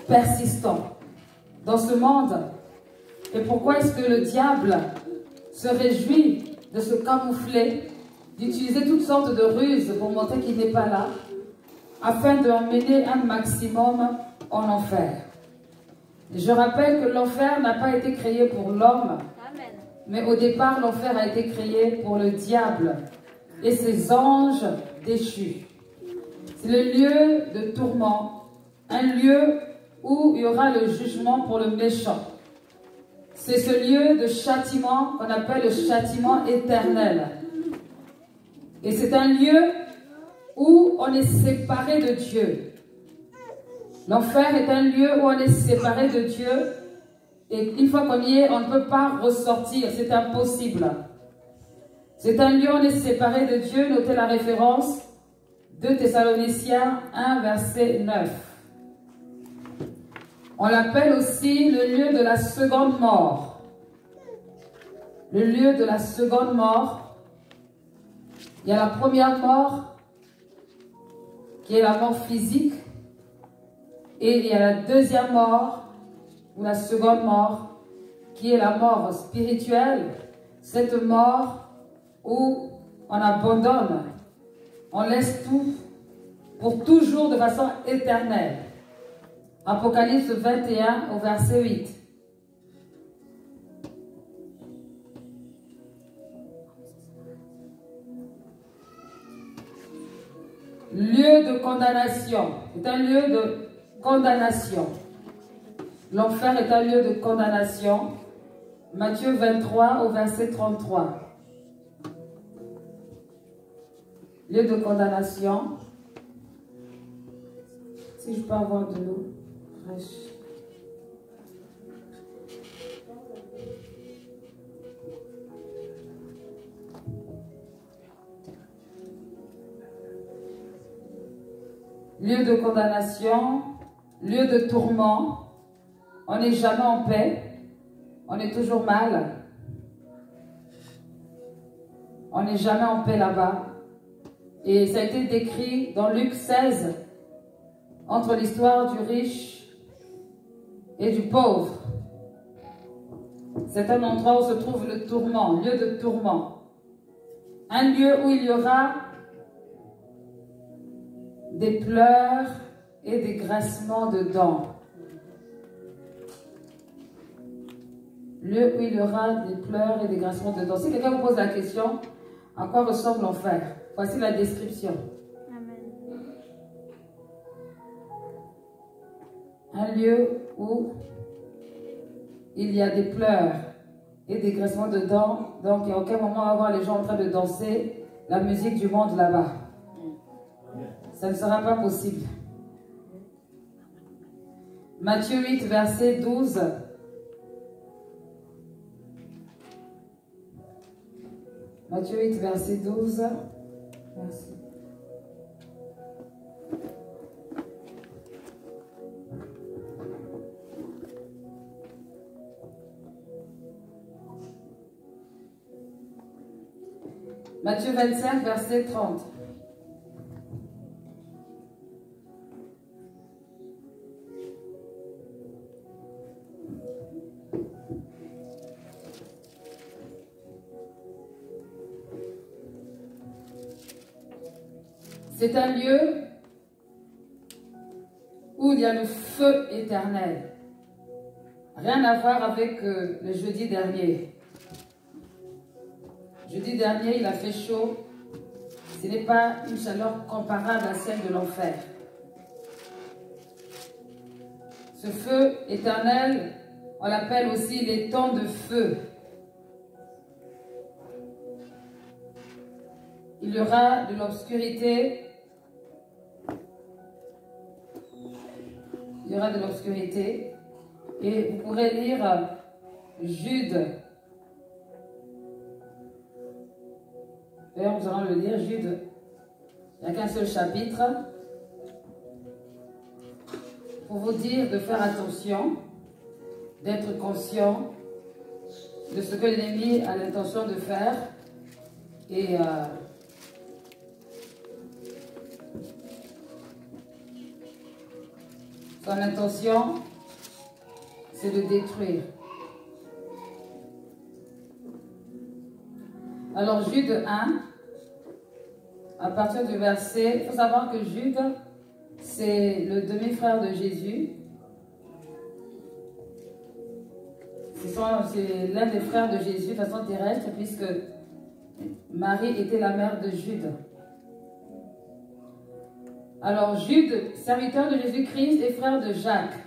persistant dans ce monde. Et pourquoi est-ce que le diable se réjouit de se camoufler, d'utiliser toutes sortes de ruses pour montrer qu'il n'est pas là, afin d'emmener un maximum en enfer? Je rappelle que l'enfer n'a pas été créé pour l'homme, mais au départ, l'enfer a été créé pour le diable et ses anges déchus. C'est le lieu de tourment, un lieu où il y aura le jugement pour le méchant. C'est ce lieu de châtiment qu'on appelle le châtiment éternel. Et c'est un lieu où on est séparé de Dieu. L'enfer est un lieu où on est séparé de Dieu. Et une fois qu'on y est, on ne peut pas ressortir. C'est impossible. C'est un lieu où on est séparé de Dieu. Notez la référence. 2 Thessaloniciens 1, verset 9. On l'appelle aussi le lieu de la seconde mort. Le lieu de la seconde mort. Il y a la première mort, qui est la mort physique. Et il y a la deuxième mort, ou la seconde mort, qui est la mort spirituelle. Cette mort où on abandonne, on laisse tout pour toujours de façon éternelle. Apocalypse 21 au verset 8. Lieu de condamnation. C'est un lieu de condamnation. L'enfer est un lieu de condamnation. Matthieu 23 au verset 33. Lieu de condamnation. Si je peux avoir de l'eau fraîche. Lieu de condamnation, lieu de tourment. On n'est jamais en paix. On est toujours mal. On n'est jamais en paix là-bas. Et ça a été décrit dans Luc 16, entre l'histoire du riche et du pauvre. C'est un endroit où se trouve le tourment, lieu de tourment. Un lieu où il y aura des pleurs et des grincements de dents. Lieu où il y aura des pleurs et des grincements de dents. Si quelqu'un vous pose la question, à quoi ressemble l'enfer? Voici la description. Amen. Un lieu où il y a des pleurs et des grincements de dents. Donc, à aucun moment on va voir les gens en train de danser la musique du monde là-bas. Ça ne sera pas possible. Matthieu 8, verset 12. Matthieu 8, verset 12. Merci. Matthieu 25, verset 30. C'est un lieu où il y a le feu éternel. Rien à voir avec le jeudi dernier. Jeudi dernier, il a fait chaud. Ce n'est pas une chaleur comparable à celle de l'enfer. Ce feu éternel, on l'appelle aussi les temps de feu. Il y aura de l'obscurité. Il y aura de l'obscurité. Et vous pourrez lire Jude. D'ailleurs, nous allons le lire, Jude. Il n'y a qu'un seul chapitre. Pour vous dire de faire attention, d'être conscient de ce que l'ennemi a l'intention de faire. Et soit intention, c'est de détruire. Alors Jude 1, à partir du verset, il faut savoir que Jude, c'est le demi-frère de Jésus. C'est l'un des frères de Jésus de façon terrestre, puisque Marie était la mère de Jude. Alors Jude, serviteur de Jésus-Christ et frère de Jacques,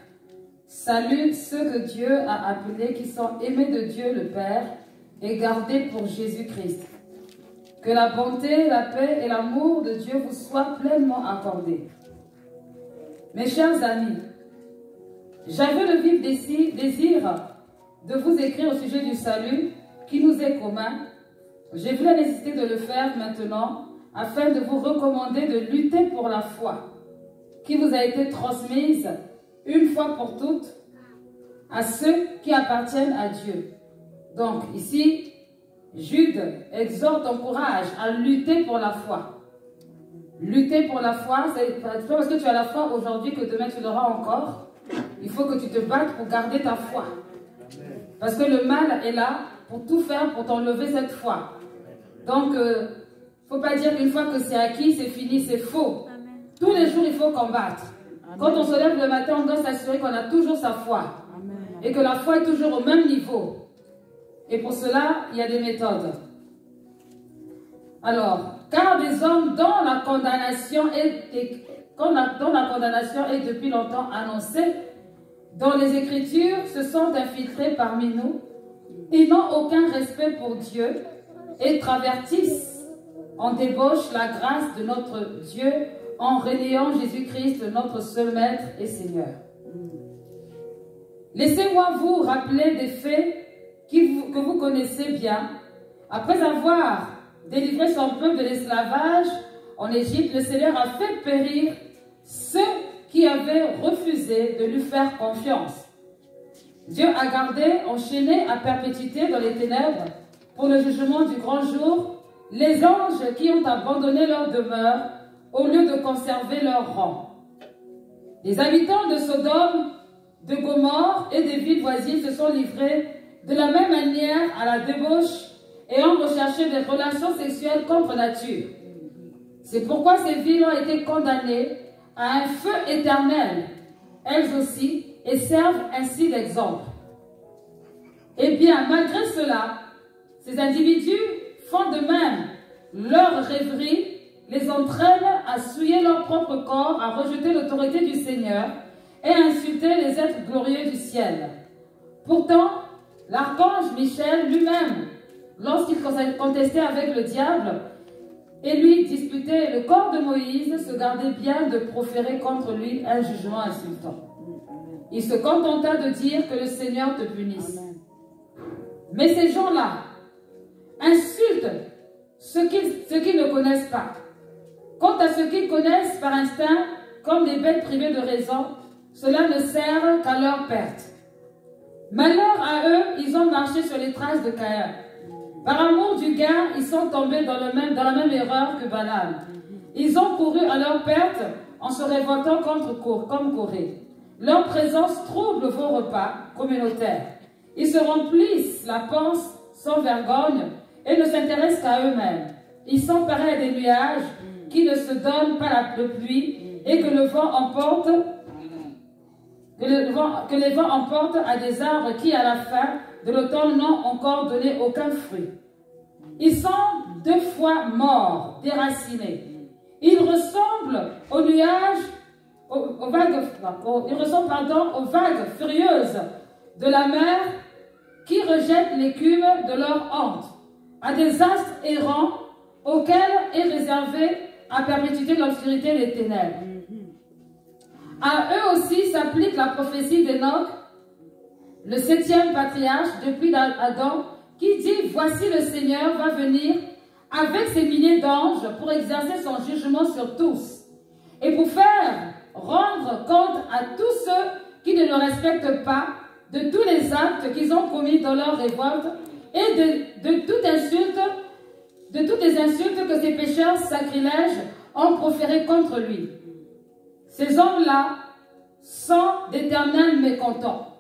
salue ceux que Dieu a appelés, qui sont aimés de Dieu le Père et gardés pour Jésus-Christ. Que la bonté, la paix et l'amour de Dieu vous soient pleinement accordés. Mes chers amis, j'avais le vif désir de vous écrire au sujet du salut qui nous est commun. J'ai vu la nécessité de le faire maintenant afin de vous recommander de lutter pour la foi qui vous a été transmise une fois pour toutes à ceux qui appartiennent à Dieu. Donc ici, Jude exhorte, encourage à lutter pour la foi. Lutter pour la foi, c'est pas parce que tu as la foi aujourd'hui que demain tu l'auras encore. Il faut que tu te battes pour garder ta foi. Parce que le mal est là pour tout faire pour t'enlever cette foi. Donc, il ne faut pas dire qu'une fois que c'est acquis, c'est fini, c'est faux. Amen. Tous les jours, il faut combattre. Amen. Quand on se lève le matin, on doit s'assurer qu'on a toujours sa foi. Amen. Et que la foi est toujours au même niveau. Et pour cela, il y a des méthodes. Alors, car des hommes dont la condamnation est depuis longtemps annoncée, dont les Écritures se sont infiltrées parmi nous, ils n'ont aucun respect pour Dieu et travertissent en débauche la grâce de notre Dieu en reniant Jésus-Christ, notre seul Maître et Seigneur. Laissez-moi vous rappeler des faits que vous connaissez bien. Après avoir délivré son peuple de l'esclavage en Égypte, le Seigneur a fait périr ceux qui avaient refusé de lui faire confiance. Dieu a gardé, enchaîné à perpétuité dans les ténèbres, pour le jugement du grand jour, les anges qui ont abandonné leur demeure au lieu de conserver leur rang. Les habitants de Sodome, de Gomorrhe et des villes voisines se sont livrés de la même manière à la débauche et ont recherché des relations sexuelles contre nature. C'est pourquoi ces villes ont été condamnées à un feu éternel, elles aussi, et servent ainsi d'exemple. Eh bien, malgré cela, ces individus font de même. Leur rêverie les entraîne à souiller leur propre corps, à rejeter l'autorité du Seigneur et à insulter les êtres glorieux du ciel. Pourtant, l'archange Michel lui-même, lorsqu'il contestait avec le diable et lui disputait le corps de Moïse, se gardait bien de proférer contre lui un jugement insultant. Il se contenta de dire que le Seigneur te punisse. Mais ces gens-là insultent ceux qui ne connaissent pas. Quant à ceux qui connaissent par instinct, comme des bêtes privées de raison, cela ne sert qu'à leur perte. Malheur à eux, ils ont marché sur les traces de Caïn. Par amour du gain, ils sont tombés dans la même erreur que Balaam. Ils ont couru à leur perte en se révoltant comme Corée. Leur présence trouble vos repas communautaires. Ils se remplissent la panse sans vergogne et ne s'intéressent qu'à eux-mêmes. Ils sont pareils à des nuages qui ne se donnent pas la pluie et que le vent emporte, que les vents emportent à des arbres qui, à la fin de l'automne, n'ont encore donné aucun fruit. Ils sont 2 fois morts, déracinés. Ils ressemblent aux nuages, aux vagues furieuses de la mer qui rejettent l'écume de leur honte, à des astres errants auxquels est réservée à perpétuité l'obscurité des ténèbres. À eux aussi s'applique la prophétie d'Enoch, le 7e patriarche depuis Adam, qui dit: voici le Seigneur va venir avec ses milliers d'anges pour exercer son jugement sur tous et pour faire rendre compte à tous ceux qui ne le respectent pas de tous les actes qu'ils ont commis dans leur révolte et de toutes les insultes que ces pécheurs sacrilèges ont proférées contre lui. Ces hommes-là sont d'éternels mécontents.